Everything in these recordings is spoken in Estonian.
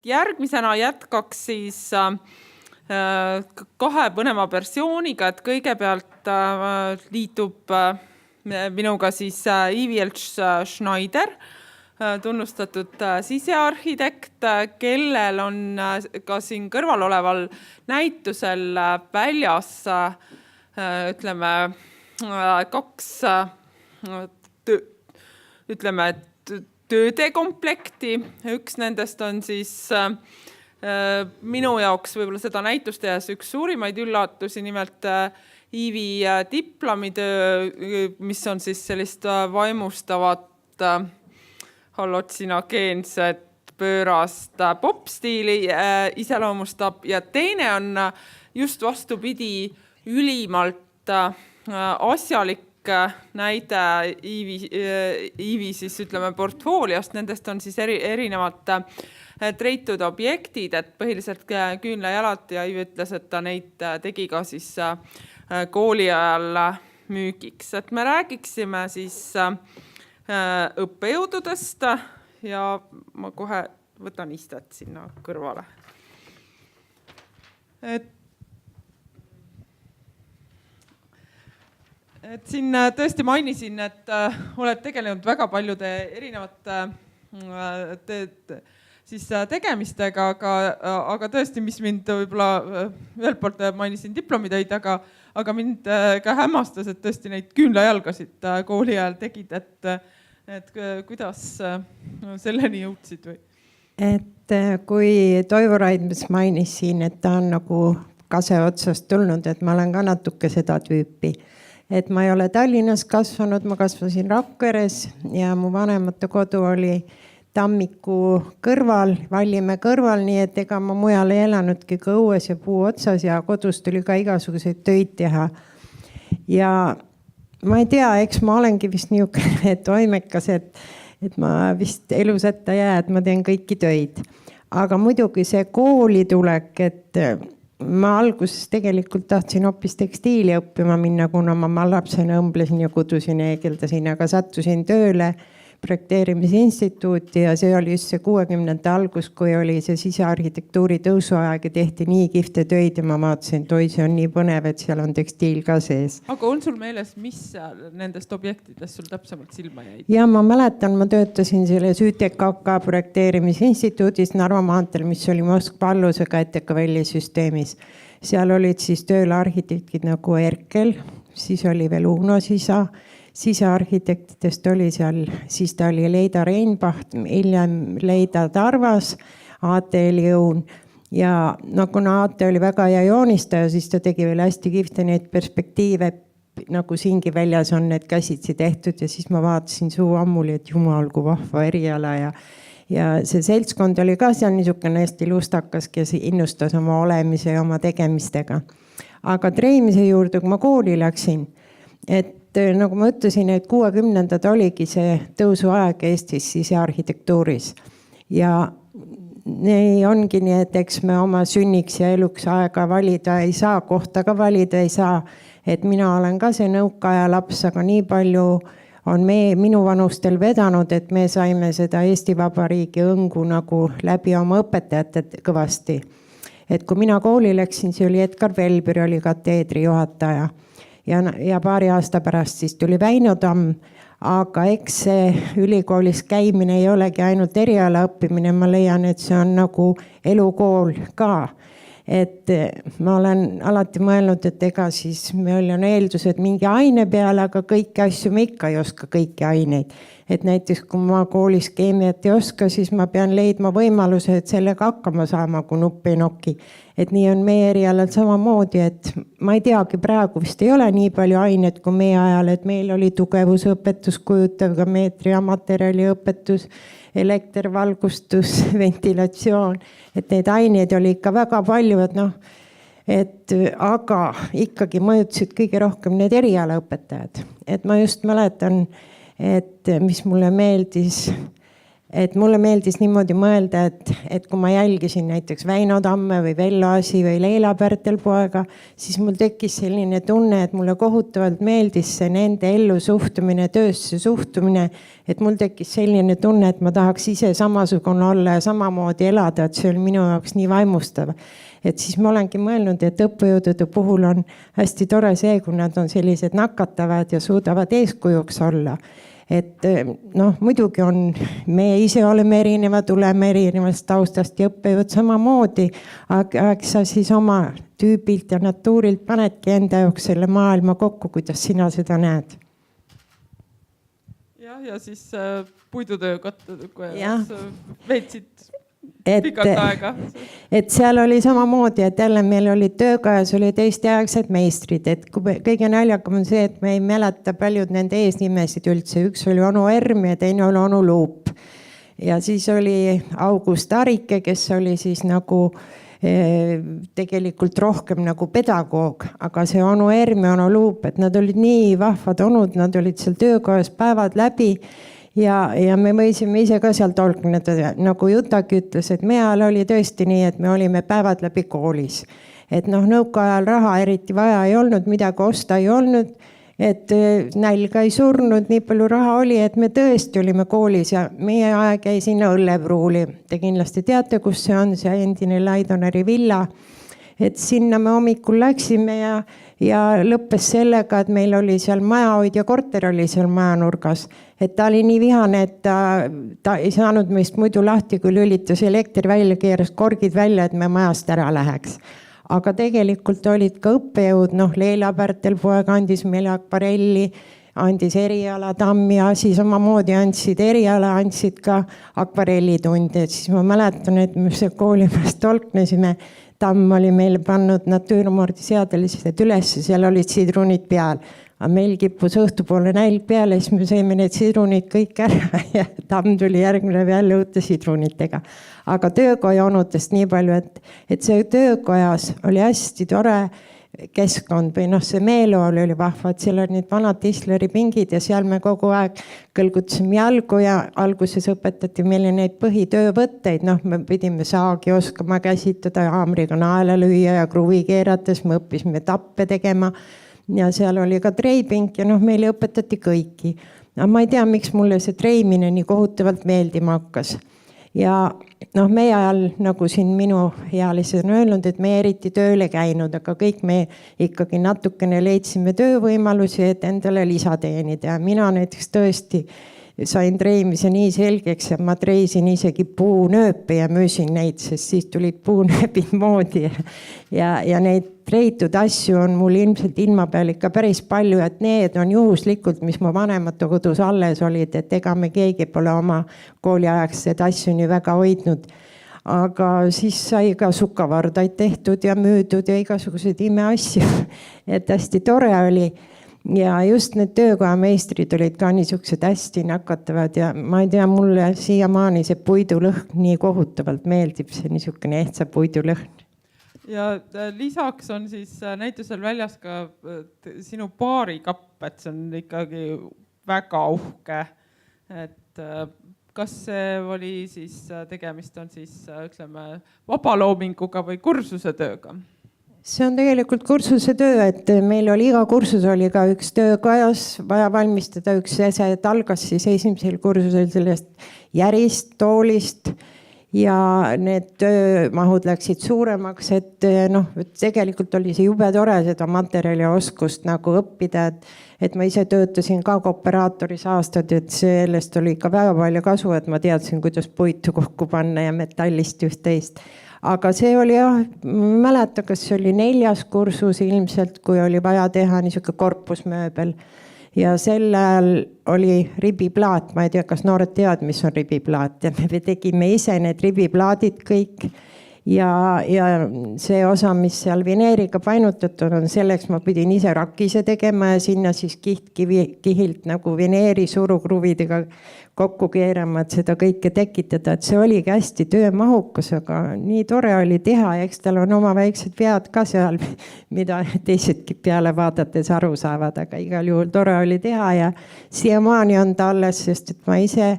järgmisena jätkaks siis kahe põneva versiooniga, et kõigepealt liitub minuga siis Ivi Schneider, tunnustatud sisearhitekt, kellel on ka siin kõrval oleval näitusel väljas kaks tööde komplekti. Üks nendest on siis minu jaoks võib-olla seda näitust tehes üks suurimaid üllatusi, nimelt Ivi diplomitöö, mis on siis sellist vaimustavat hallotsinogeenset pöörast popstiili iseloomustab, ja teine on just vastupidi ülimalt asjalik näide Ivi siis portfooliost. Nendest on siis erinevad treitud objektid, et põhiliselt küünlajalad, ja Ivi ütles, et ta neid tegi ka siis kooli ajal müügiks. Et me räägiksime siis õppejõududest ja ma kohe võtan istet sinna kõrvale. Et siin tõesti mainisin, et oled tegelenud väga paljude erinevate siis tegemistega, aga tõesti, mis mind võib-olla ühelt poolt mainisin diplomitöid, aga mind ka hämmastas, et tõesti neid küünlajalgasid kooli ajal tegid, et kuidas selleni jõudsid või? Et kui Toivo Raidmas mainis siin, et ta on nagu kase otsast tulnud, et ma olen ka natuke seda tüüpi. Et ma ei ole Tallinnas kasvanud, ma kasvasin Rakveres ja mu vanemate kodu oli Tammiku kõrval, Vallimäe kõrval, nii et ega ma mujal ei elanudki ka õues ja puu otsas ja kodus tuli ka igasuguseid töid teha. Ja ma ei tea, eks ma olengi vist niisugune toimekas, et ma vist elus ette jää, et ma teen kõiki töid. Aga muidugi see kooli tulek, et ma alguses tegelikult tahtsin hoopis tekstiili õppima minna, kuna ma lapsena õmblesin ja kudusin ja eegeldasin, aga sattusin tööle projekteerimisinstituuti ja see oli just see 60. algus, kui oli see sisearhitektuuri tõusuaeg ja tehti nii kihvte töid ja ma vaatasin, et oi, see on nii põnev, et seal on tekstiil ka sees. Aga on sul meeles, mis nendest objektidest sul täpsemalt silma jäid? Ja ma mäletan, ma töötasin selles ÜTKK projekteerimisinstituudis Narva maanteel, mis oli Moskva allusega ETKVL-i süsteemis. Seal olid siis tööl arhitektid nagu Erkel, siis oli veel Uno Sisa, sisearhitektidest oli seal, siis ta oli Leida Reinbacht, hiljem Leida Tarvas, Aate Eliõun. Ja kuna Aate oli väga hea joonistaja, siis ta tegi veel hästi kihvte neid perspektiive, nagu siingi väljas on need käsitsi tehtud ja siis ma vaatasin suu ammuli, et jumal kui vahva eriala ja see seltskond oli ka seal niisugune hästi lustakas, kes innustas oma olemise ja oma tegemistega. Aga treimise juurde, kui ma kooli läksin, et nagu ma ütlesin, et 60-ndad oligi see tõusuaeg Eestis sisearhitektuuris. Ja nii ongi nii, et eks me oma sünniks ja eluks aega valida ei saa, kohta ka valida ei saa. Et mina olen ka see nõukaaja laps, aga nii palju on minu vanustel vedanud, et me saime seda Eesti Vabariigi õngu nagu läbi oma õpetajate kõvasti. Et kui mina kooli läksin, see oli Edgar Velberi, oli kateedri juhataja. Ja paari aasta pärast siis tuli Väino Tamm, aga eks see ülikoolis käimine ei olegi ainult eriala õppimine, ma leian, et see on nagu elukool ka. Et ma olen alati mõelnud, et ega siis meil on eeldused mingi aine peale, aga kõiki asju me ikka ei oska kõiki aineid. Et näiteks kui ma koolis keemiat ei oska, siis ma pean leidma võimaluse, et sellega hakkama saama, kui nupp ei noki. Et nii on meie erialal samamoodi, et ma ei teagi, praegu vist ei ole nii palju aineid kui meie ajal, et meil oli tugevusõpetus, kujutav geomeetria ja materjaliõpetus, elekter, valgustus, ventilatsioon, et neid aineid oli ikka väga palju, aga ikkagi mõjutasid kõige rohkem need erialaõpetajad. Et ma just mäletan, et mis mulle meeldis, et mulle meeldis niimoodi mõelda, et kui ma jälgisin näiteks Väino Tamme või Vello Asi või Leila Pärtelpoega, siis mul tekkis selline tunne, et mulle kohutavalt meeldis see nende ellu suhtumine, töösse suhtumine, et mul tekkis selline tunne, et ma tahaks ise samasugune olla ja samamoodi elada, et see oli minu jaoks nii vaimustav. Et siis ma olengi mõelnud, et õppejõudude puhul on hästi tore see, kui nad on sellised nakatavad ja suudavad eeskujuks olla. Et noh, muidugi on, me ise oleme erineva, tuleme erinevast taustast ja õppejõud samamoodi, aga sa siis oma tüübilt ja natuurilt panedki enda jaoks selle maailma kokku, kuidas sina seda näed. Ja siis puidutöö veetsid pikalt aega. Et seal oli samamoodi, et jälle meil oli töökojas oli teistjärgsed meistrid, et kõige naljakam on see, et me ei mäleta paljud nende eesnimesid üldse. Üks oli onu Erm ja teine oli onu Luup. Ja siis oli August Arike, kes oli siis nagu tegelikult rohkem nagu pedagoog, aga see onu Erm ja onu Luup, et nad olid nii vahvad onud, nad olid seal töökojas päevad läbi. Ja me võisime ise ka seal tolkneda, nagu Jutaki ütles, et meie ajal oli tõesti nii, et me olime päevad läbi koolis. Et noh, nõukaajal raha eriti vaja ei olnud, midagi osta ei olnud, et nälga ei surnud, nii palju raha oli, et me tõesti olime koolis ja meie aeg jäi sinna Õllepruuli. Te kindlasti teate, kus see on, see endine Laidoneri villa. Et sinna me hommikul läksime ja lõppes sellega, et meil oli seal majahoidja korter oli seal majanurgas. Et ta oli nii vihane, et ta ei saanud meist muidu lahti, kui lülitas elektri välja, keeras korgid välja, et me majast ära läheks. Aga tegelikult olid ka õppejõud, noh, Leila Pärtelpoeg andis meile akvarelli, andis eriala, Tammi Asi samamoodi andsid eriala, andsid ka akvarellitunde. Et siis ma mäletan, et me see koolimeest tolknesime. Tamm oli meile pannud natuurmordiseadelised üles, seal olid sidrunid peal. Aga meil kippus õhtupoole nälg peale, siis me sõime need sidrunid kõik ära ja Tamm tuli järgmine peale uute sidrunitega. Aga töökoja onutest nii palju, et see töökojas oli hästi tore keskkond või noh, see meeleolu oli vahva, et seal olid need vanad Tisleri pingid ja seal me kogu aeg kõlgutasime jalgu ja alguses õpetati meile neid põhitöövõtteid, noh, me pidime saagi oskama käsitada ja haamriga naela lüüa ja kruvi keerates, me õppisime tappe tegema ja seal oli ka treiping ja noh, meile õpetati kõiki. No, ma ei tea, miks mulle see treimine nii kohutavalt meeldima hakkas. Ja noh, meie ajal, nagu siin minu ealised on öelnud, et me eriti tööle käinud, aga kõik me ikkagi natukene leidsime töövõimalusi, et endale lisateenida. Ja mina näiteks tõesti sain treimise nii selgeks, et ma treisin isegi puunööpe ja müüsin neid, sest siis tulid puunööbid moodi. Ja neid treitud asju on mul ilmselt ilma peal ikka päris palju, et need on juhuslikult, mis mu vanemate kodus alles olid, et ega me keegi pole oma kooliajagsed asju nii väga hoidnud. Aga siis sai ka sukavardaid tehtud ja müüdud ja igasuguseid imeasju, et hästi tore oli. Ja just need töökojameistrid olid ka niisugused hästi nakatavad ja ma ei tea, mulle siiamaani see puidulõhn nii kohutavalt meeldib, see niisugune ehtsa puidulõhn. Ja lisaks on siis näitusel väljas ka sinu baarikapp, et see on ikkagi väga uhke. Et kas see oli siis tegemist on siis, ütleme, vabaloominguga või kursuse tööga? See on tegelikult kursuse töö, et meil oli iga kursus oli ka üks töökojas vaja valmistada üks ese, et algas siis esimesel kursusel sellest järist, toolist ja need töömahud läksid suuremaks, et noh, tegelikult oli see jube tore seda materjali oskust nagu õppida, et ma ise töötasin ka kooperaatoris aastad, et sellest oli ikka väga palju kasu, et ma teadsin, kuidas puitu kokku panna ja metallist üht-teist. Aga see oli jah, mäleta, kas see oli 4. kursus ilmselt, kui oli vaja teha niisugune korpusmööbel. Ja sel ajal oli ribiplaat, ma ei tea, kas noored teavad, mis on ribiplaat. Ja me tegime ise need ribiplaadid kõik. Ja see osa, mis seal vineeriga painutatud on, selleks ma pidin ise rakise tegema ja sinna siis kihilt nagu vineeri surukruvidega kokku keerama, et seda kõike tekitada. Et see oligi hästi töömahukas, aga nii tore oli teha ja eks tal on oma väiksed vead ka seal, mida teisedki peale vaadates aru saavad, aga igal juhul tore oli teha ja siiamaani on ta alles, sest et ma ise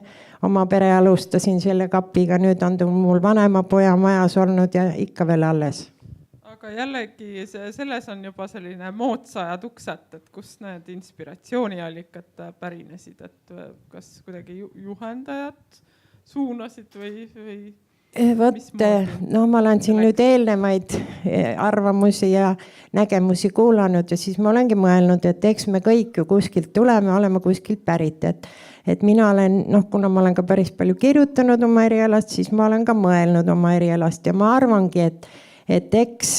oma pere alustasin selle kapiga, nüüd on mul vanema poja majas olnud ja ikka veel alles. Aga jällegi selles on juba selline moodsajad uksed, et kust need inspiratsiooniallikad pärinesid, et kas kuidagi juhendajad suunasid või Vot, no ma olen siin nüüd eelnevaid arvamusi ja nägemusi kuulanud ja siis ma olengi mõelnud, et eks me kõik ju kuskilt tuleme, oleme kuskilt pärit, et mina olen, kuna ma olen ka päris palju kirjutanud oma erialast, siis ma olen ka mõelnud oma erialast ja ma arvangi, et eks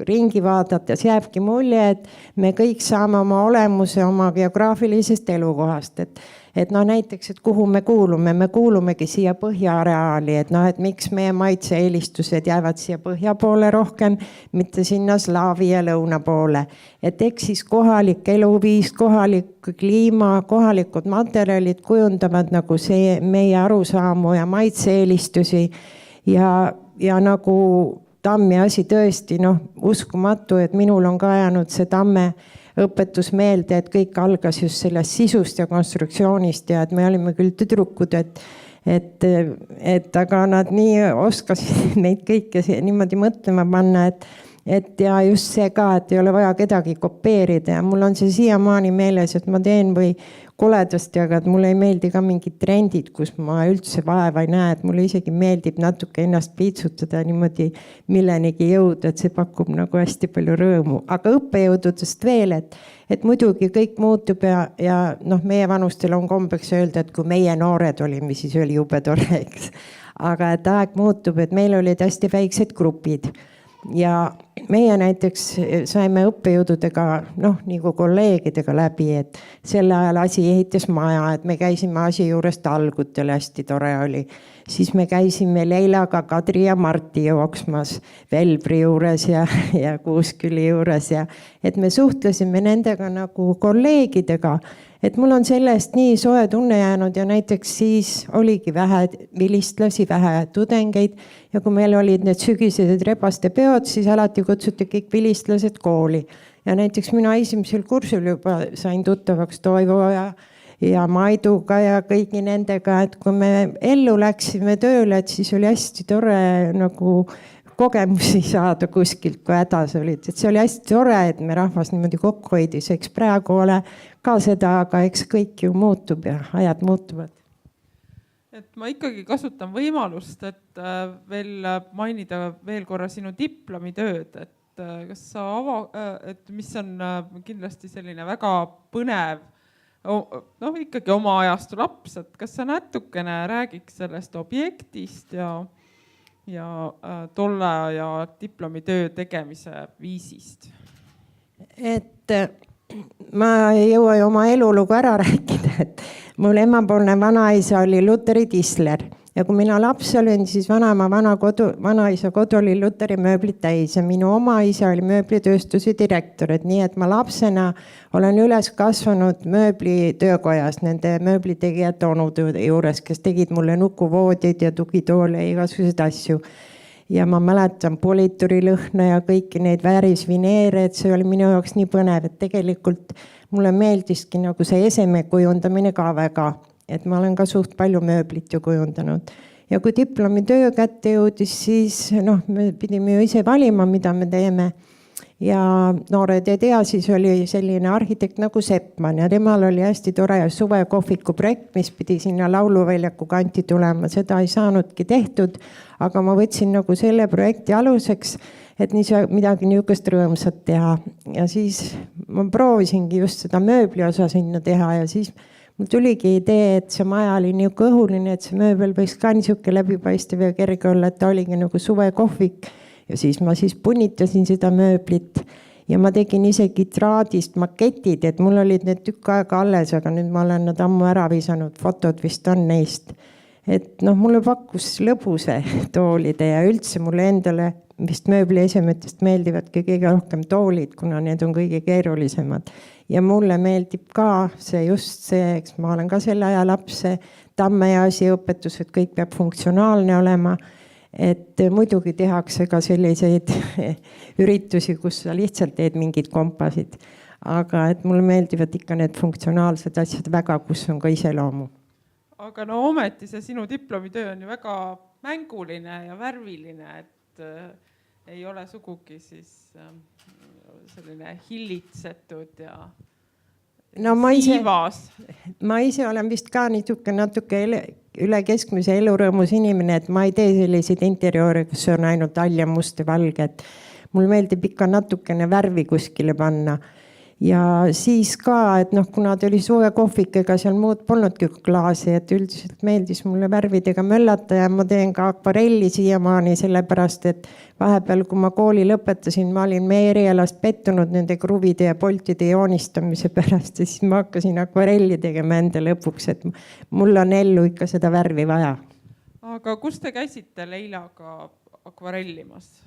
ringi vaadates jääbki mulje, et me kõik saame oma olemuse oma geograafilisest elukohast, et näiteks, et kuhu me kuulumegi siia põhjaareaali, et miks meie maitse-eelistused jäävad siia põhja poole rohkem, mitte sinna slaavi ja lõuna poole. Et eks siis kohalik eluviis, kohalik kliima, kohalikud materjalid kujundavad nagu see meie arusaamu ja maitse-eelistusi ja nagu Tammi asi tõesti, uskumatu, et minul on ka jäänud see Tamme õpetus meelde, et kõik algas just sellest sisust ja konstruktsioonist ja et me olime küll tüdrukud, et aga nad nii oskasid meid kõike niimoodi mõtlema panna, et ja just see ka, et ei ole vaja kedagi kopeerida ja mul on see siiamaani meeles, et ma teen või koledasti, aga et mulle ei meeldi ka mingid trendid, kus ma üldse vaeva ei näe, et mulle isegi meeldib natuke ennast piitsutada niimoodi millenigi jõuda, et see pakub nagu hästi palju rõõmu. Aga õppejõududest veel, et muidugi kõik muutub ja meie vanustel on kombeks öelda, et kui meie noored olime, siis oli jube tore, eks. Aga et aeg muutub, et meil olid hästi väiksed grupid. Ja meie näiteks saime õppejõududega, nagu kolleegidega läbi, et sel ajal asi ehitas maja, et me käisime asi juurest algutel, hästi tore oli. Siis me käisime Leilaga Kadri ja Marti jooksmas Velbri juures ja Kuusküli juures ja et me suhtlesime nendega nagu kolleegidega. Et mul on sellest nii soe tunne jäänud ja näiteks siis oligi vähe vilistlasi, vähe tudengeid ja kui meil olid need sügised rebaste peod, siis alati kutsuti kõik vilistlased kooli. Ja näiteks mina esimesel kursul juba sain tuttavaks Toivo ja Maiduga ja kõigi nendega, et kui me ellu läksime tööle, et siis oli hästi tore nagu kogemusi saada kuskilt, kui hädas olid. Et see oli hästi tore, et me rahvas niimoodi kokku hoidis, eks praegu ole ka seda, aga eks kõik ju muutub ja ajad muutuvad. Et ma ikkagi kasutan võimalust, et veel mainida veel korra sinu diplomitööd, et kas sa et mis on kindlasti selline väga põnev, ikkagi oma ajastu laps, et kas sa natukene räägiks sellest objektist ja tolle ja diplomitöö tegemise viisist? Et ma ei jõua ju oma elulugu ära rääkida, et mul emapoolne vanaisa oli Luteri Tisler ja kui mina laps olin, siis vanaisa kodu oli Luteri mööblit täis ja minu oma isa oli mööblitööstuse direktor, et nii, et ma lapsena olen üles kasvanud mööblitöökojas nende mööblitegijate onude juures, kes tegid mulle nukuvoodid ja tugitoole ja igasuguseid asju. Ja ma mäletan polituri lõhna ja kõiki neid väärisvineere, et see oli minu jaoks nii põnev, et tegelikult mulle meeldiski nagu see eseme kujundamine ka väga. Et ma olen ka suht palju mööblit ju kujundanud. Ja kui diplomitöö kätte jõudis, siis me pidime ju ise valima, mida me teeme. Ja noored ei tea, siis oli selline arhitekt nagu Seppmann ja temal oli hästi tore suvekohviku projekt, mis pidi sinna lauluväljaku kanti tulema. Seda ei saanudki tehtud, aga ma võtsin nagu selle projekti aluseks, et midagi niisugust rõõmsat teha. Ja siis ma proovisingi just seda mööbli osa sinna teha ja siis mul tuligi idee, et see maja oli nii kõhuline, et see mööbel võiks ka niisugune läbipaistev ja kerge olla, et ta oligi nagu suvekohvik. Ja siis ma punnitasin seda mööblit ja ma tegin isegi traadist maketid, et mul olid need tükk aega alles, aga nüüd ma olen nad ammu ära visanud, fotod vist on neist. Et mulle pakkus lõbuse toolide ja üldse mulle endale vist mööbliesemetest meeldivadki kõige rohkem toolid, kuna need on kõige keerulisemad. Ja mulle meeldib ka just see, eks ma olen ka selle aja laps, Tamme ja asi õpetus, et kõik peab funktsionaalne olema. Et muidugi tehakse ka selliseid üritusi, kus sa lihtsalt teed mingid kompasid. Aga et mulle meeldivad ikka need funktsionaalsed asjad väga, kus on ka iseloomu. aga no ometi see sinu diplomitöö on ju väga mänguline ja värviline, et ei ole sugugi siis selline hillitsetud ja siivas. Ma ise olen vist ka natuke üle keskmise elurõõmus inimene, et ma ei tee selliseid interjööre, kus on ainult all ja must ja valge, et mul meeldib ikka natukene värvi kuskile panna. Ja siis ka, et kuna ta oli sooja kohvikega, seal muud polnudki klaasi, et üldiselt meeldis mulle värvidega möllata ja ma teen ka akvarelli siiamaani, sellepärast, et vahepeal, kui ma kooli lõpetasin, ma olin meie erialast pettunud nende kruvide ja poltide joonistamise pärast ja siis ma hakkasin akvarelli tegema enda lõpuks, et mul on ellu ikka seda värvi vaja. Aga kus te käisite Leilaga akvarellimas?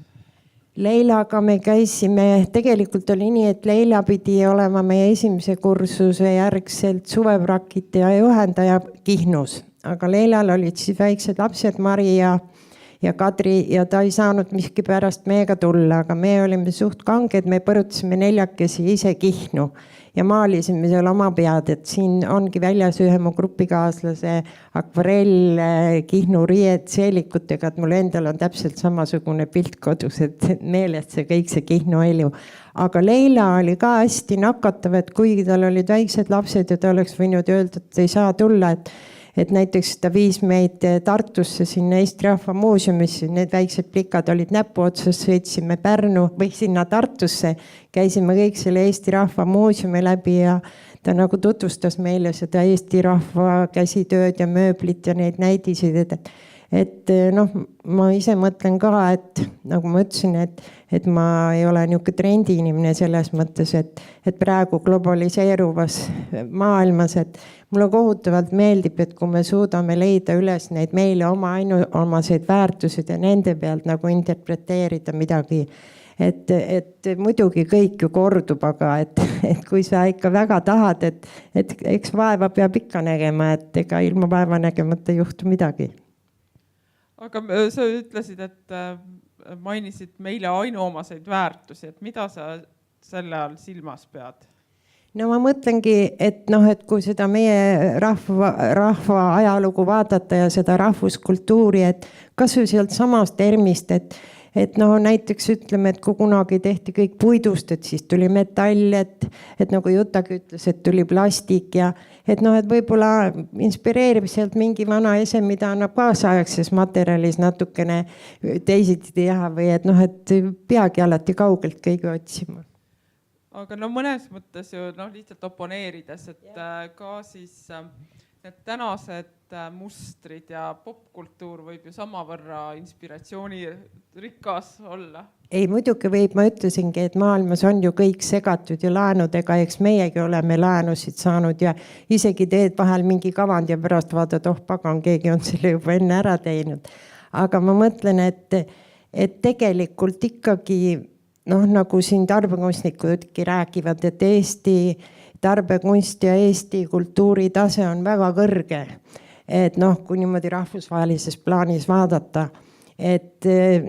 Leilaga me käisime, tegelikult oli nii, et Leila pidi olema meie esimese kursuse järgselt suveprakite ja juhendaja Kihnus. Aga Leilal olid siis väiksed lapsed, Mari ja Kadri, ja ta ei saanud miski pärast meiega tulla, aga me olime suht kanged, me põrutasime 4 ise Kihnu ja maalisime seal oma pead, et siin ongi väljas ühe mu grupikaaslase akvarell Kihnu riied seelikutega, et mul endal on täpselt samasugune pilt kodus, et meelest see kõik see Kihnu elu. Aga Leila oli ka hästi nakatav, et kuigi tal olid väiksed lapsed ja ta oleks võinud öelda, et ei saa tulla, et näiteks ta viis meid Tartusse sinna Eesti Rahva Muuseumisse, need väiksed plikad olid näpu otsas, sõitsime Pärnu või sinna Tartusse, käisime kõik selle Eesti Rahva Muuseumi läbi ja ta nagu tutvustas meile seda Eesti Rahva käsitööd ja mööblit ja neid näidisid, et ma ise mõtlen ka, et nagu ma ütlesin, et ma ei ole niisugune trendiinimene selles mõttes, et praegu globaliseeruvas maailmas, et mulle kohutavalt meeldib, et kui me suudame leida üles neid meile omaseid väärtused ja nende pealt nagu interpreteerida midagi, et muidugi kõik ju kordub, aga et kui sa ikka väga tahad, et eks vaeva peab ikka nägema, et ega ilma vaeva nägemata ei juhtu midagi. Aga sa ütlesid, et mainisid meile ainuomaseid väärtusi, et mida sa selle all silmas pead? No ma mõtlengi, et kui seda meie rahva ajalugu vaadata ja seda rahvuskultuuri, et kas või sealt samast termist, et näiteks ütleme, et kui kunagi tehti kõik puidust, et siis tuli metall, et nagu Jutagi ütles, et tuli plastik ja et võib-olla inspireerib sealt mingi vana ese, mida annab kaasaegses materjalis natukene teisiti teha või et peagi alati kaugelt kõige otsima. Aga mõnes mõttes ju lihtsalt oponeerides, et ka siis need tänased mustrid ja popkultuur võib ju samavõrra inspiratsioonirikas olla. Ei, muidugi võib, ma ütlesingi, et maailmas on ju kõik segatud ja laenudega, eks meiegi oleme laenusid saanud ja isegi teed vahel mingi kavand ja pärast vaatad, pagan, keegi on selle juba enne ära teinud. Aga ma mõtlen, et tegelikult ikkagi, nagu siin tarbekunstnikudki räägivad, et Eesti tarbekunst ja Eesti kultuuritase on väga kõrge. Et kui niimoodi rahvusvahelises plaanis vaadata, et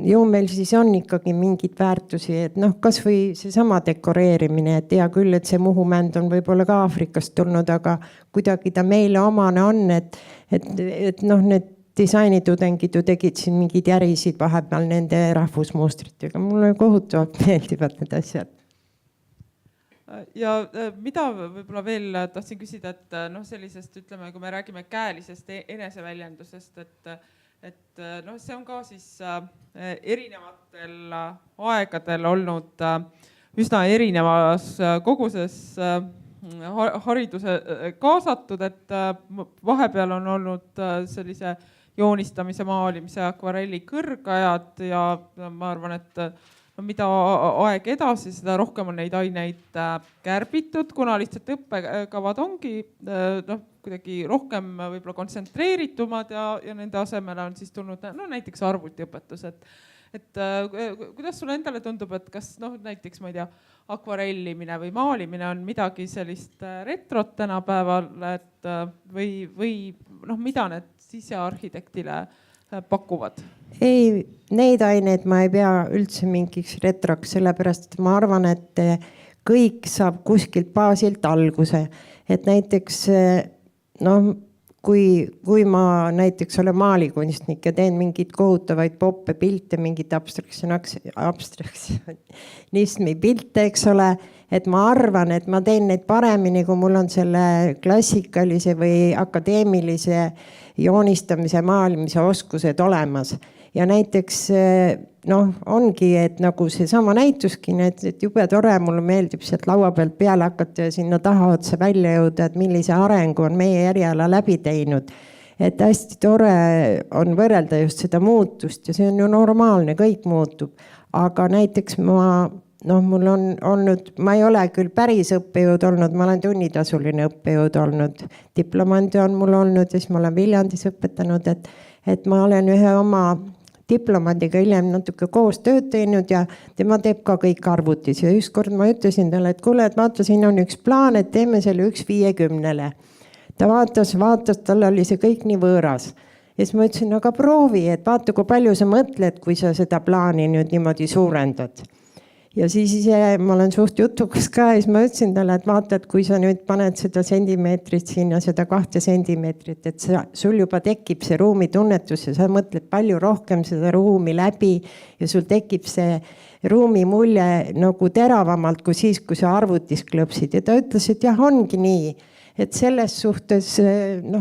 ju meil siis on ikkagi mingid väärtusi, et kas või see sama dekoreerimine, et hea küll, et see muhumänd on võib-olla ka Aafrikast tulnud, aga kuidagi ta meile omane on, et need disainitudengid ju tegid siin mingid järisid vahepeal nende rahvusmustritega. Mulle kohutavalt meeldivad need asjad. Ja mida võib-olla veel tahtsin küsida, et sellisest, ütleme, kui me räägime käelisest eneseväljendusest, et see on ka siis erinevatel aegadel olnud üsna erinevas koguses hariduse kaasatud, et vahepeal on olnud sellise joonistamise, maalimise, akvarelli kõrgajad ja ma arvan, et mida aeg edasi, seda rohkem on neid aineid kärbitud, kuna lihtsalt õppekavad ongi kuidagi rohkem võib-olla kontsentreeritumad ja nende asemele on siis tulnud näiteks arvutiõpetus. Et kuidas sulle endale tundub, et kas näiteks, ma ei tea, akvarellimine või maalimine on midagi sellist retrot tänapäeval, et või mida need sisearhitektile pakuvad? Ei, neid aineid ma ei pea üldse mingiks retroks, sellepärast et ma arvan, et kõik saab kuskilt baasilt alguse. Et näiteks, kui ma näiteks olen maalikunstnik ja teen mingeid kohutavaid poppe pilte, mingit abstraktsionismi pilte, eks ole, et ma arvan, et ma teen neid paremini, kui mul on selle klassikalise või akadeemilise joonistamise, maalimise oskused olemas. Ja näiteks ongi, et nagu see sama näituski, et jube tore, mulle meeldib sealt laua pealt peale hakata ja sinna taha otsa välja jõuda, et millise arengu on meie eriala läbi teinud. Et hästi tore on võrrelda just seda muutust ja see on ju normaalne, kõik muutub. Aga näiteks mul on olnud, ma ei ole küll päris õppejõud olnud, ma olen tunnitasuline õppejõud olnud. Diplomandi on mul olnud ja siis ma olen Viljandis õpetanud, et ma olen ühe oma diplomandiga hiljem natuke koos tööd teinud ja tema teeb ka kõik arvutis. Ja ükskord ma ütlesin talle, et kuule, et vaata, siin on üks plaan, et teeme selle 1/50. Ta vaatas, tal oli see kõik nii võõras. Ja siis ma ütlesin, aga proovi, et vaata, kui palju sa mõtled, kui sa seda plaani nüüd niimoodi suurendad. Ja siis ise ma olen suht jutukas ka ja siis ma ütlesin talle, et vaata, et kui sa nüüd paned seda sentimeetrit sinna, seda 2 sentimeetrit, et sul juba tekib see ruumitunnetus ja sa mõtled palju rohkem seda ruumi läbi ja sul tekib see ruumi mulje nagu teravamalt kui siis, kui sa arvutis klõpsid. Ja ta ütles, et jah, ongi nii. Et selles suhtes,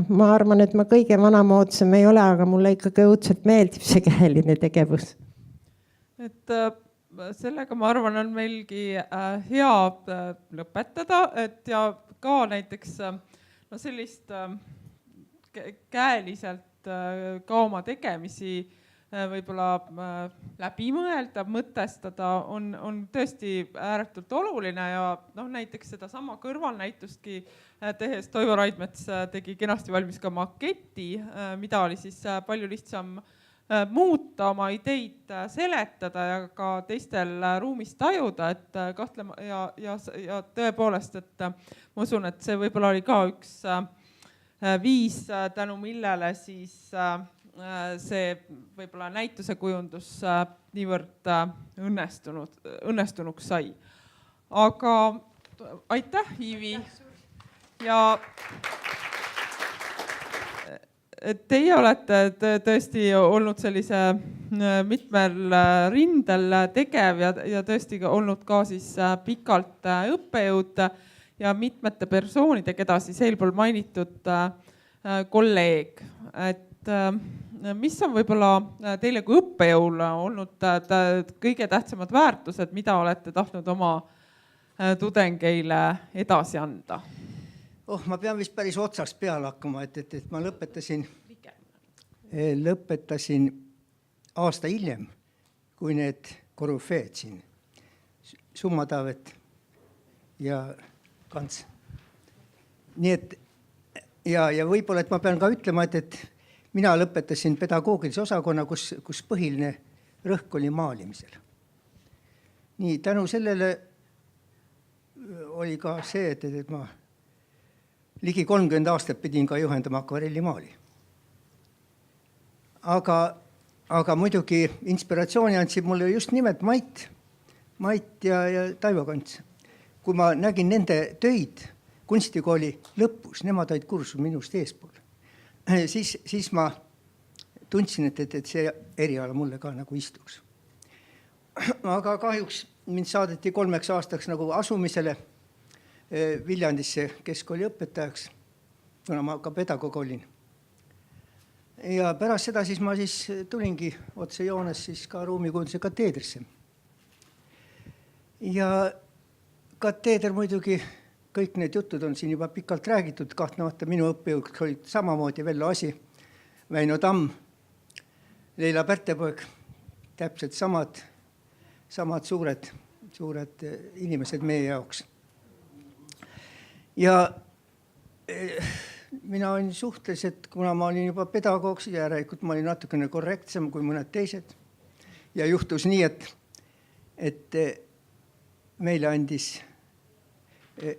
ma arvan, et ma kõige vanamoodsam ei ole, aga mulle ikkagi õudselt meeldib see käeline tegevus. Sellega ma arvan, on meilgi hea lõpetada, et ja ka näiteks sellist käeliselt ka oma tegemisi võib-olla läbi mõelda, mõtestada on tõesti ääretult oluline ja näiteks seda sama kõrvalnäitustki tehes Toivo Raidmets tegi kenasti valmis ka maketi, mida oli siis palju lihtsam muuta, oma ideid seletada ja ka teistel ruumis tajuda, et kahtlema ja tõepoolest, et ma usun, et see võib-olla oli ka üks viis, tänu millele siis see võib-olla näituse kujundus niivõrd õnnestunuks sai. Aga aitäh, Iivi! Ja teie olete tõesti olnud sellise mitmel rindel tegev ja tõesti olnud ka siis pikalt õppejõud ja mitmete persoonide, keda siis eelpool mainitud kolleeg. Et mis on võib-olla teile kui õppejõul olnud kõige tähtsamad väärtused, mida olete tahtnud oma tudengeile edasi anda? Ma pean vist päris otsast peale hakkama, et ma lõpetasin aasta hiljem, kui need korüfeed siin, Summatavet ja Kants. Nii et, ja võib-olla, et ma pean ka ütlema, et mina lõpetasin pedagoogilise osakonna, kus põhiline rõhk oli maalimisel. Nii, tänu sellele oli ka see, et ma ligi 30 aastat pidin ka juhendama akvarellimaali. Aga muidugi inspiratsiooni andsid mulle just nimelt Mait ja Taivo Kants. Kui ma nägin nende töid kunstikooli lõpus, nemad olid kursus minust eespool, siis ma tundsin, et see eriala mulle ka nagu istuks. Aga kahjuks mind saadeti 3 aastaks nagu asumisele Viljandisse keskkooli õpetajaks, kuna ma ka pedagoog olin. Ja pärast seda siis ma tulingi otse joones siis ka ruumikujunduse kateedrisse. Ja kateeder muidugi, kõik need jutud on siin juba pikalt räägitud, kahtlemata minu õppejõuks olid samamoodi Vello Asi, Väino Tamm, Leila Pärtepoeg, täpselt samad suured inimesed meie jaoks. Ja mina olin suhteliselt, kuna ma olin juba pedagoog, järelikult ma olin natukene korrektsem kui mõned teised. Ja juhtus nii, et meile andis,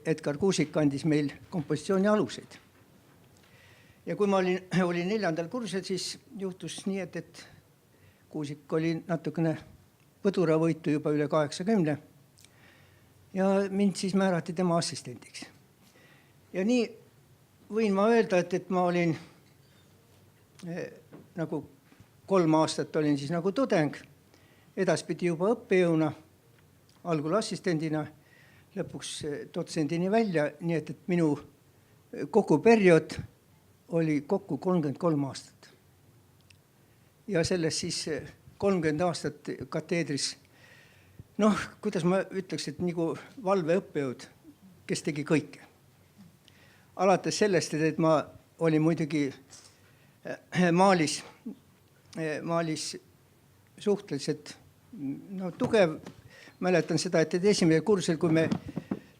Edgar Kuusik andis meil kompositsiooni aluseid. Ja kui ma olin 4. kursusel, siis juhtus nii, et Kuusik oli natukene põduravõitu juba üle 80 ja mind siis määrati tema assistendiks. Ja nii võin ma öelda, et ma olin nagu 3 aastat olin siis nagu tudeng, edaspidi juba õppejõuna, algul assistendina, lõpuks dotsendini välja, nii et minu kogu periood oli kokku 33 aastat. Ja sellest siis 30 aastat kateedris, kuidas ma ütleks, et nagu valveõppejõud, kes tegi kõike. Alates sellest, et ma olin muidugi maalis suhteliselt tugev. Mäletan seda, et esimene kursusel, kui me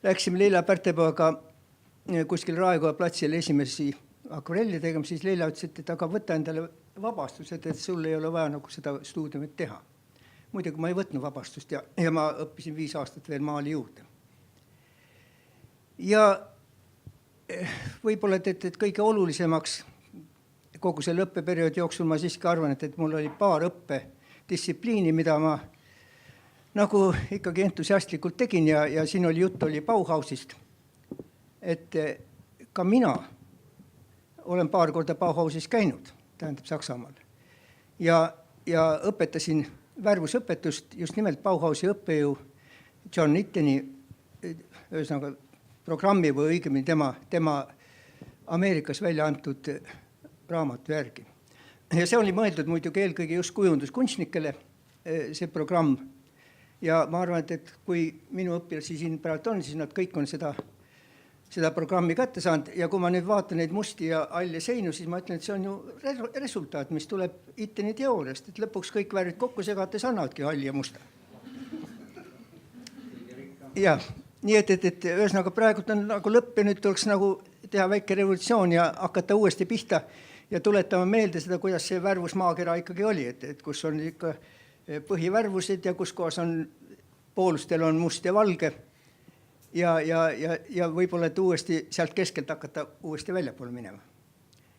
läksime Leila Pärtepaga kuskil Raekoja platsile esimesi akvarelli tegema, siis Leila ütles, et aga võta endale vabastused, et sul ei ole vaja nagu seda stuudiumit teha. Muidugi ma ei võtnud vabastust ja ma õppisin 5 aastat veel maali juurde. Ja võib-olla, et kõige olulisemaks kogu selle õppeperioodi jooksul ma siiski arvan, et mul oli paar õppedistsipliini, mida ma nagu ikkagi entusiastlikult tegin ja siin oli jutt oli Bauhausist. Et ka mina olen paar korda Bauhausis käinud, tähendab Saksamaal. Ja õpetasin värvusõpetust just nimelt Bauhausi õppejõu John Nitteni ühesõnaga programmi või õigemini tema Ameerikas välja antud raamatu järgi. Ja see oli mõeldud muidugi eelkõige just kujunduskunstnikele, see programm. Ja ma arvan, et kui minu õpilasi siin praegu on, siis nad kõik on seda programmi kätte saanud. Ja kui ma nüüd vaatan neid musti ja halle seinu, siis ma ütlen, et see on ju resultaat, mis tuleb Itteni teooriast, et lõpuks kõik värvid kokku segates annavadki halli ja musta. Ja, nii et ühesõnaga praegu on nagu lõpp ja nüüd tuleks nagu teha väike revolutsioon ja hakata uuesti pihta ja tuletama meelde seda, kuidas see värvusmaakera ikkagi oli, et kus on ikka põhivärvused ja kus kohas on poolustel on must ja valge ja võib-olla, et uuesti sealt keskelt hakata uuesti välja poole minema,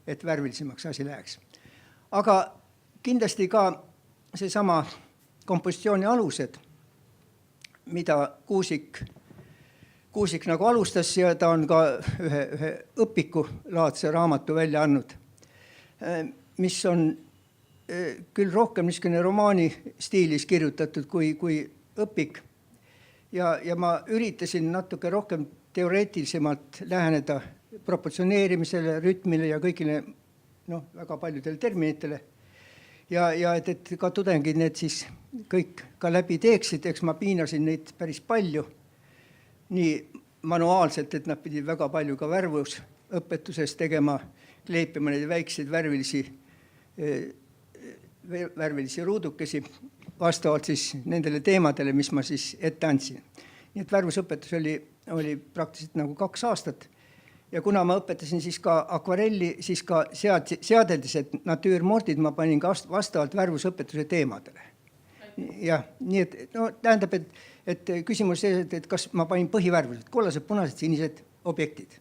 et värvilisemaks asi läheks. Aga kindlasti ka seesama kompositsiooni alused, mida Kuusik nagu alustas ja ta on ka ühe õpiku laadse raamatu välja andnud, mis on küll rohkem niisugune romaani stiilis kirjutatud kui õpik. Ja ma üritasin natuke rohkem teoreetilisemalt läheneda proportsioneerimisele, rütmile ja kõigile väga paljudele terminitele. Ja et ka tudengid need siis kõik ka läbi teeksid, eks ma piinasin neid päris palju. Nii manuaalselt, et nad pidid väga palju ka värvusõpetuses tegema, kleepima neid väikseid värvilisi ruudukesi vastavalt siis nendele teemadele, mis ma siis ette andsin. Nii et värvusõpetus oli praktiliselt nagu 2 aastat. Ja kuna ma õpetasin siis ka akvarelli, siis ka seadeldised natüürmordid ma panin ka vastavalt värvusõpetuse teemadele. Ja, nii et tähendab, et küsimus see, et kas ma panin põhivärvused, kollased, punased, sinised objektid.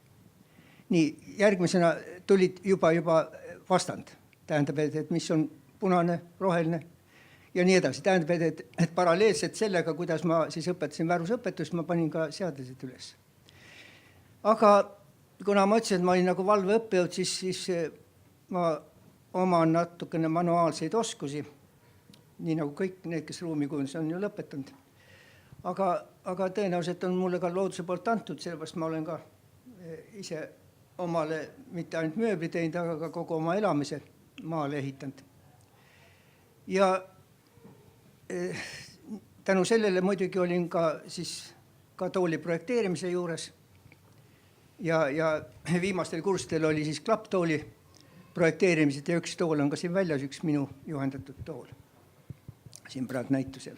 Nii, järgmisena tulid juba vastand. Tähendab, et mis on punane, roheline ja nii edasi. Tähendab, et paralleelselt sellega, kuidas ma siis õpetasin värvusõpetust, ma panin ka seadelised üles. Aga kuna ma ütlesin, et ma olin nagu valveõppejõud, siis ma oman natukene manuaalseid oskusi, nii nagu kõik need, kes ruumikujundus on ju lõpetanud. Aga tõenäoliselt on mulle ka looduse poolt antud, sellepärast ma olen ka ise omale mitte ainult mööbli teinud, aga ka kogu oma elamise maale ehitanud. Ja tänu sellele muidugi olin ka tooli projekteerimise juures ja viimastel kurstel oli siis klapptooli projekteerimised ja üks tool on ka siin väljas, üks minu juhendatud tool siin praegu näitusel.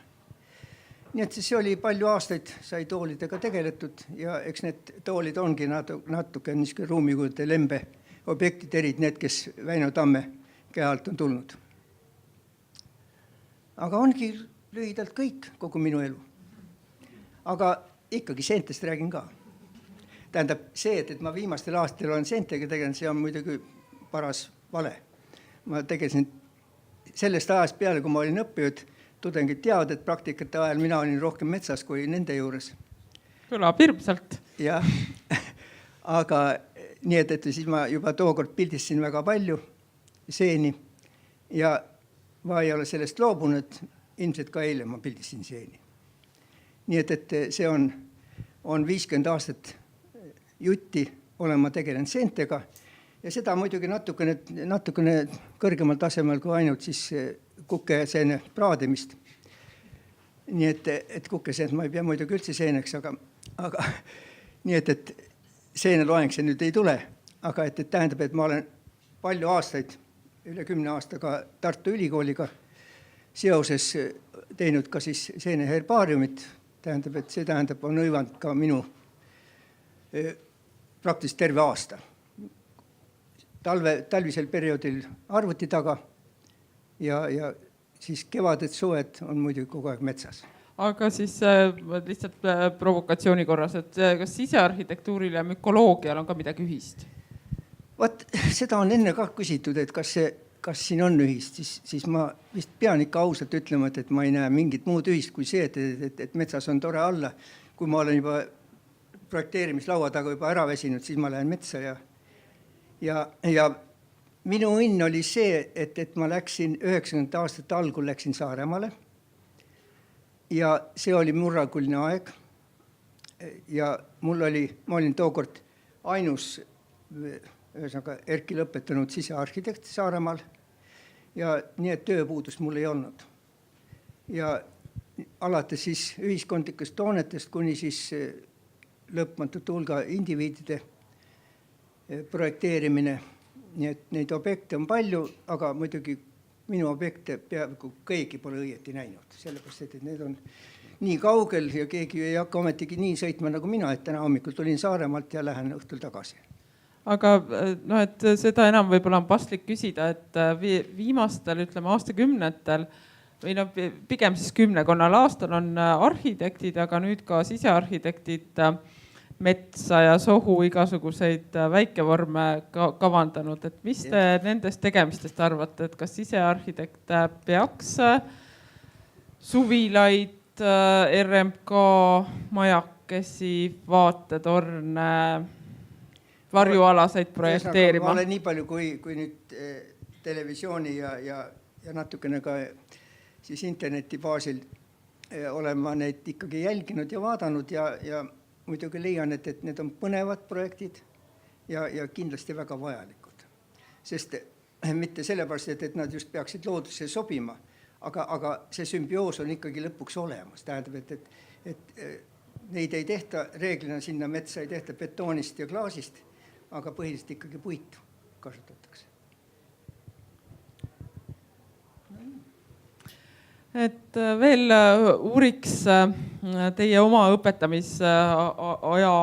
Nii et see oli palju aastaid, sai toolidega tegeletud ja eks need toolid ongi natuke niisugune ruumikujute lembe objektid, erid need, kes Väino Tamme kehalt on tulnud. Aga ongi lühidalt kõik, kogu minu elu. Aga ikkagi seentest räägin ka. Tähendab see, et ma viimastel aastatel olen seentega tegelenud, see on muidugi paras vale. Ma tegelesin sellest ajast peale, kui ma olin õppejõud, tudengid teavad, et praktikate ajal mina olin rohkem metsas kui nende juures. Kõlab hirmsalt. Jah, aga nii, et siis ma juba tookord pildistasin väga palju seeni ja ma ei ole sellest loobunud, ilmselt ka eile ma pildisin seeni. Nii et see on 50 aastat jutti olen ma tegelenud seentega ja seda muidugi natukene kõrgemal tasemel kui ainult siis kukeseene praadimist. Nii et kukeseent ma ei pea muidugi üldse seeneks, aga nii et seene loeng see nüüd ei tule, aga et tähendab, et ma olen palju aastaid, üle 10 aastaga Tartu Ülikooliga seoses teinud ka siis seene herbaariumit, tähendab, et see tähendab, on hõivanud ka minu praktiliselt terve aasta. Talvisel perioodil arvuti taga ja siis kevaded, suved on muidugi kogu aeg metsas. Aga siis lihtsalt provokatsiooni korras, et kas sisearhitektuuril ja mükoloogial on ka midagi ühist? Vaat, seda on enne ka küsitud, et kas siin on ühist, siis ma vist pean ikka ausalt ütlema, et ma ei näe mingit muud ühist kui see, et metsas on tore alla. Kui ma olen juba projekteerimislaua taga juba ära väsinud, siis ma lähen metsa ja minu õnn oli see, et ma läksin 90 aastate algul läksin Saaremaale ja see oli murranguline aeg ja ma olin tookord ainus ühesõnaga Erki lõpetanud sisearhitekt Saaremaal ja nii et tööpuudust mul ei olnud. Ja alates siis ühiskondlikest toonetest kuni siis lõpmatute hulga indiviidide projekteerimine, nii et neid objekte on palju, aga muidugi minu objekte peaaegu keegi pole õieti näinud, sellepärast, et need on nii kaugel ja keegi ei hakka ometigi nii sõitma nagu mina, et täna hommikul tulin Saaremaalt ja lähen õhtul tagasi. Aga no, et seda enam võib-olla on paslik küsida, et viimastel, ütleme, aastakümnetel või no, pigem siis 10 aastal on arhitektid, aga nüüd ka sisearhitektid metsa ja sohu igasuguseid väikevorme kavandanud. Et mis te nendest tegemistest arvate, et kas sisearhitekt peaks suvilaid, RMK majakesi, vaatetorne, varjualaseid projekteerima? Ma olen nii palju, kui nüüd televisiooni ja natukene ka siis interneti baasil olen ma neid ikkagi jälginud ja vaadanud ja muidugi leian, et need on põnevad projektid ja kindlasti väga vajalikud. Sest mitte sellepärast, et nad just peaksid loodusse sobima, aga see sümbioos on ikkagi lõpuks olemas. Tähendab, et neid ei tehta reeglina sinna metsa, ei tehta betoonist ja klaasist, aga põhiliselt ikkagi puitu kasutatakse. Et veel uuriks teie oma õpetamisaja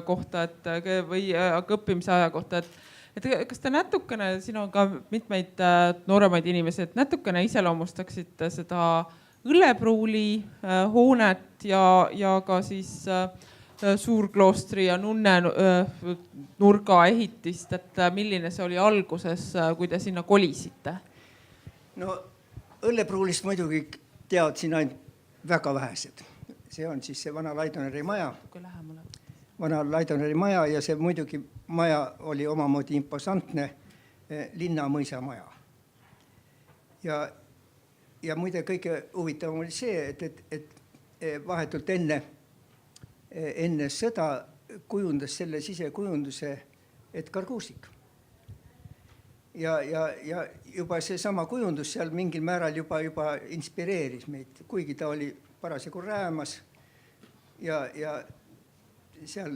kohta või õppimise aja kohta, et kas te natukene, siin on ka mitmeid nooremaid inimesi, et natukene iseloomustaksite seda Õllepruuli hoonet ja ka siis Suurkloostri ja Nunne nurga ehitist, et milline see oli alguses, kui te sinna kolisite? No Õllepruulist muidugi teavad siin ainult väga vähesed. See on siis see vana Laidoneri maja. Vana Laidoneri maja ja see muidugi maja oli omamoodi imposantne linnamõisa maja. Ja muide kõige huvitavam oli see, et vahetult enne sõda kujundas selle sisekujunduse Edgar Kuusik. Ja juba see sama kujundus seal mingil määral juba inspireeris meid, kuigi ta oli parasjagu räämas ja seal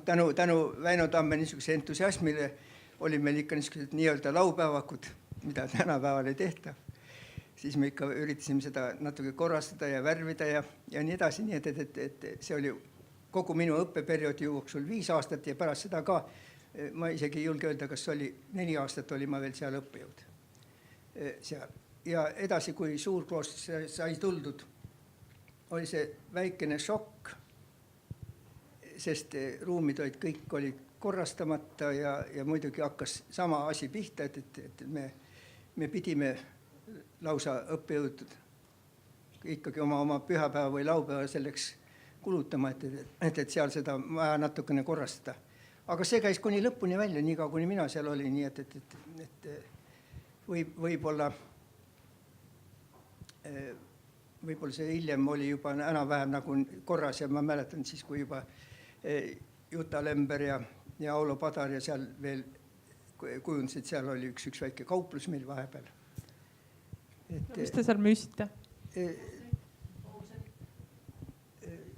tänu Väino Tamme niisuguse entusiasmile oli meil ikka niisugused nii-öelda laupäevakud, mida tänapäeval ei tehta. Siis me ikka üritasime seda natuke korrastada ja värvida ja nii edasi, nii et see oli kogu minu õppeperioodi jooksul 5 aastat ja pärast seda ka ma isegi ei julge öelda, kas oli 4 aastat oli ma veel seal õppejõud. Ja edasi, kui Suurkloostri sai tuldud, oli see väikene šokk, sest ruumid kõik olid korrastamata ja muidugi hakkas sama asi pihta, et me pidime lausa õppejõud ikkagi oma pühapäeva või laupäeva selleks kulutama, et seal seda vaja natukene korrastada. Aga see käis kuni lõpuni välja, nii kaua kuni mina seal olin, nii et võib-olla see hiljem oli juba enam-vähem nagu korras ja ma mäletan siis, kui juba Juta Lember ja Aulo Padar ja seal veel kujundasid, seal oli üks väike kauplus meil vahepeal. Mis te seal müüsite?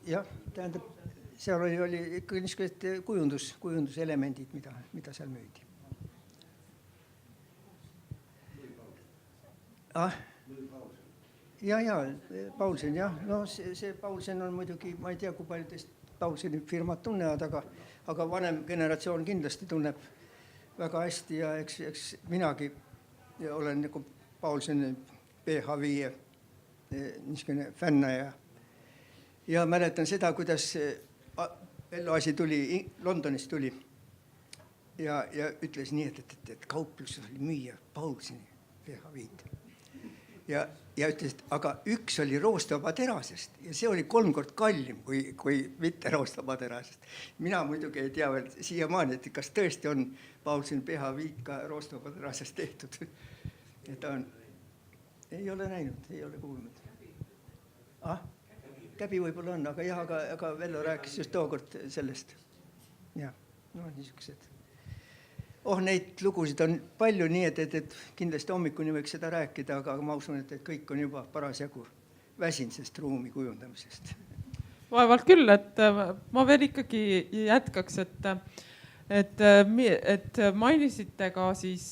Jah, tähendab, seal oli ikka niisugused kujunduselemendid, mida seal müüdi. Ja, Paulsen, jah. No see Paulsen on muidugi, ma ei tea, kui paljudest Paulseni firmad tunnevad, aga vanem generatsioon kindlasti tunneb väga hästi ja eks minagi olen nagu Paulseni PH5 niisugune fännaja. Ja mäletan seda, kuidas Vello asi tuli, Londonist tuli ja ütles nii, et kauplus oli müüa Paulseni PH5. Ja ütles, et aga üks oli roostvaba terasest ja see oli 3 korda kallim kui mitte roostvaba terasest. Mina muidugi ei tea veel siiamaani, et kas tõesti on Paulsen PH5 ka roostvaba terasest tehtud. Et ei ole näinud, ei ole kuulnud. Käbi võib-olla on, aga jah, aga Vello rääkis just tookord sellest. Ja, no niisugused. Neid lugusid on palju, nii et kindlasti hommikuni võiks seda rääkida, aga ma usun, et kõik on juba parasjagu väsinud sellest ruumi kujundamisest. Vaevalt küll, et ma veel ikkagi jätkaks, et mainisite ka siis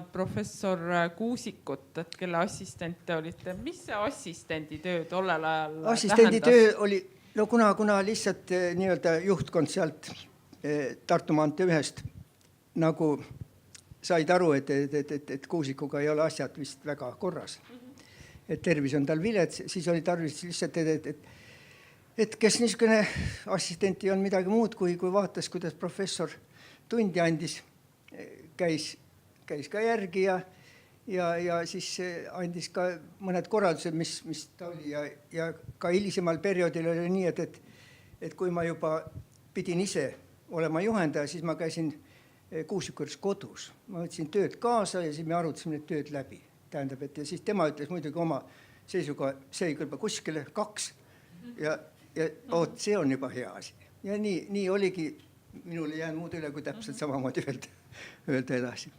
professor Kuusikut, et kelle assistent te olite. Mis see assistendi töö tollel ajal assistendi töö oli, no kuna lihtsalt nii-öelda juhtkond sealt Tartu maantee 1 nagu said aru, et Kuusikuga ei ole asjad vist väga korras. Et tervis on tal vilets, siis oli tarvis lihtsalt, et kes niisugune assistent ei on midagi muud, kui vaatas, kuidas professor tundi andis, käis ka järgi ja siis andis ka mõned korraldused, mis ta oli ja ka hilisemal perioodil oli nii, et kui ma juba pidin ise olema juhendaja, siis ma käisin Kuusiku juures kodus. Ma võtsin tööd kaasa ja siis me arutasime need tööd läbi. Tähendab, et ja siis tema ütles muidugi oma seisuga, see ei kõlba kuskile 2 ja see on juba hea asi. Ja nii oligi, minul ei jäänud muud üle, kui täpselt samamoodi öelda edasi.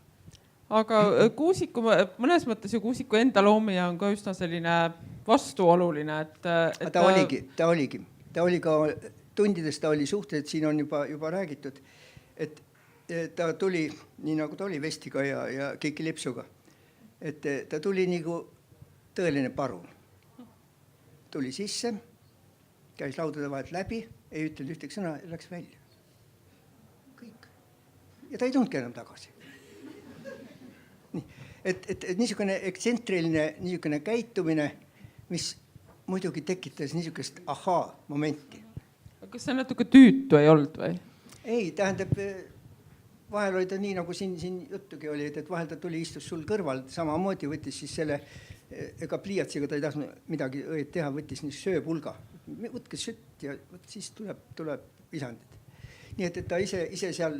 Aga Kuusiku, mõnes mõttes ju Kuusiku enda loomine on ka üsna selline vastuoluline. Ta oligi. Ta oli ka tundides, ta oli suhteliselt, siin on juba räägitud, et ta tuli, nii nagu ta oli vestiga ja Kiki Lipsuga, et ta tuli nagu tõeline parun. Tuli sisse, käis laudade vahelt läbi, ei ütelnud ühtegi sõna ja läks välja. Kõik. Ja ta ei tulnudki enam tagasi. Nii. Et niisugune ekstsentriline niisugune käitumine, mis muidugi tekitas niisugust momenti. Kas see natuke tüütu ei olnud või? Ei, tähendab, vahel oli ta nii, nagu siin juttugi oli, et vahel ta tuli, istus sul kõrval, samamoodi võttis siis selle, ega pliiatsiga ta ei tahtnud midagi õiet teha, võttis nii sööpulga. Võtke sütt ja siis tuleb isandid. Nii et ta ise seal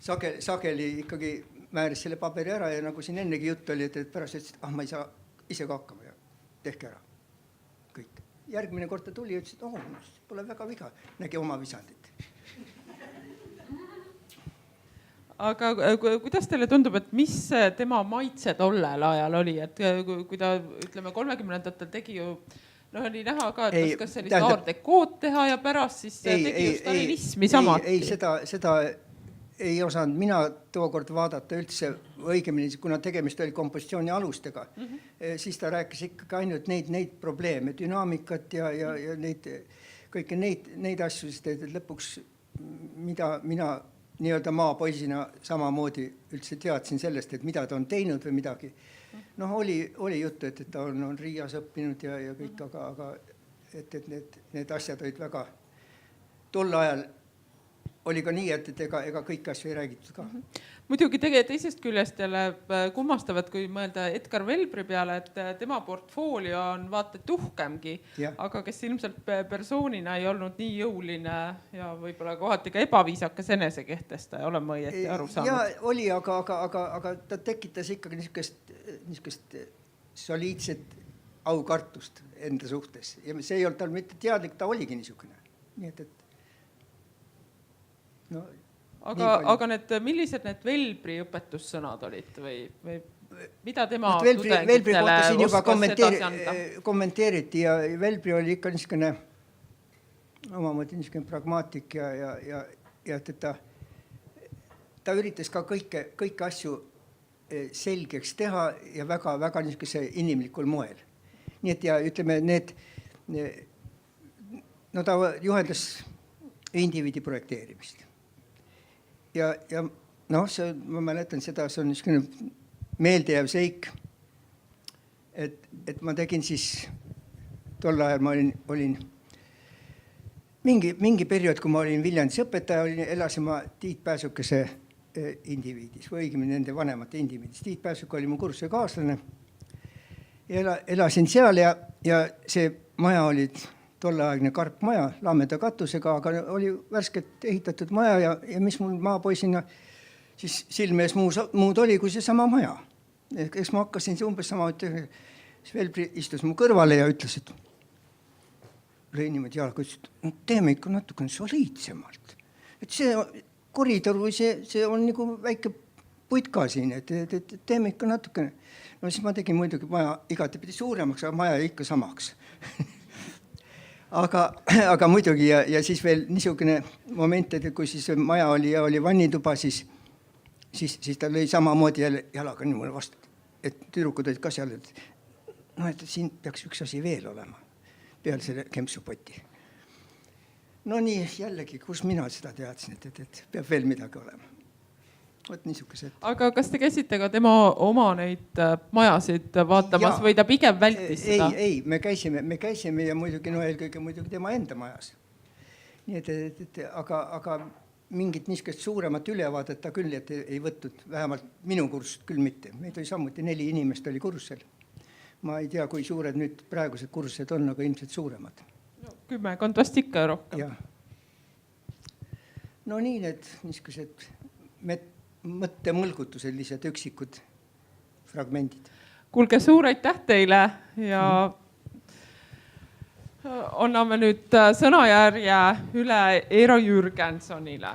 sageli ikkagi määris selle paberi ära ja nagu siin ennegi jutt oli, et pärast ütles, et ma ei saa ise ka hakkama ja tehke ära. Kõik. Järgmine kord ta tuli ja ütles, et pole väga viga, nägi oma visandit. Aga kuidas teile tundub, et mis tema maitse tollel ajal oli? Et kui ta, ütleme, 30-ndatel tegi ju, oli näha ka, et kas sellist aardekood teha ja pärast siis tegi ju stalinismi samad. Ei, seda ei osanud mina tookord vaadata üldse, õigemini, kuna tegemist oli kompositsiooni alustega, siis ta rääkis ikkagi ainult neid probleeme, dünaamikat ja kõiki neid asju, et lõpuks mida mina nii-öelda maapoisina samamoodi üldse teadsin sellest, et mida ta on teinud või midagi. Oli juttu, et ta on Riias õppinud ja kõik, aga et need asjad olid väga tol ajal oli ka nii, et ega kõik asju ei räägitud ka. Muidugi teisest küljest jälle kummastavat, kui mõelda Edgar Velbri peale, et tema portfoolio on vaata tuhkemgi, aga kes ilmselt persoonina ei olnud nii jõuline ja võib-olla kohati ka ebaviisakas enesekehtestaja, olen ma õieti aru saanud. Ja oli, aga ta tekitas ikkagi niisugust niisugust soliidset aukartust enda suhtes ja see ei olnud tal mitte teadlik, ta oligi niisugune. Nii et no, aga millised need Velbri õpetussõnad olid või mida tema Velbri kohta siin juba oskas anda? kommenteeriti ja Velbri oli ikka niisugune omamoodi niisugune pragmaatik ja ta üritas ka kõike asju selgeks teha ja väga niisuguse inimlikul moel. Nii et ja ütleme, ta juhendas indiviidi projekteerimist. Ja ma mäletan seda, see on niisugune meeldejääv seik, et ma tegin siis, tol ajal ma olin mingi periood, kui ma olin Viljandis õpetaja, elasin ma Tiit Pääsukese indiviidis, või õigemini nende vanemate indiviidis. Tiit Pääsuk oli mu kursuse kaaslane. Elasin seal ja see maja oli tolleaegne karpmaja, laameda katusega, aga oli värskelt ehitatud maja ja mis mul maapoisina siis silmees muud oli kui see sama maja. Eks ma hakkasin see umbes sama, siis Velbri istus mu kõrvale ja ütles, et lõi niimoodi jalga, ütles, et teeme ikka natukene soliidsemalt. Et see koridor või see on nagu väike putka siin, et teeme ikka natukene. No siis ma tegin muidugi maja igatepidi suuremaks, aga maja ikka samaks. aga muidugi ja siis veel niisugune moment, et kui siis maja oli vannituba, siis ta lõi samamoodi jalaga nii mulle vastu. Et tüdrukud olid ka seal, et siin peaks üks asi veel olema peale selle kempsupoti. No nii, jällegi, kus mina seda teadsin, et peab veel midagi olema. Võt niisugused. Aga kas te käisite ka tema oma neid majasid vaatamas või ta pigem vältis seda? Ei, me käisime ja muidugi, eelkõige muidugi tema enda majas. Nii et aga mingit niisugust suuremat ülevaadet ta küll, et ei võtnud, vähemalt minu kursust küll mitte. Meid oli samuti 4 inimest oli kursusel. Ma ei tea, kui suured nüüd praegused kursused on, aga ilmselt suuremad. 10 vast ikka rohkem. No nii need niisugused mõttemõlgutused, lihtsalt üksikud fragmendid. Kuulge, suur aitäh teile ja anname nüüd sõnajärje üle Eero Jürgensonile.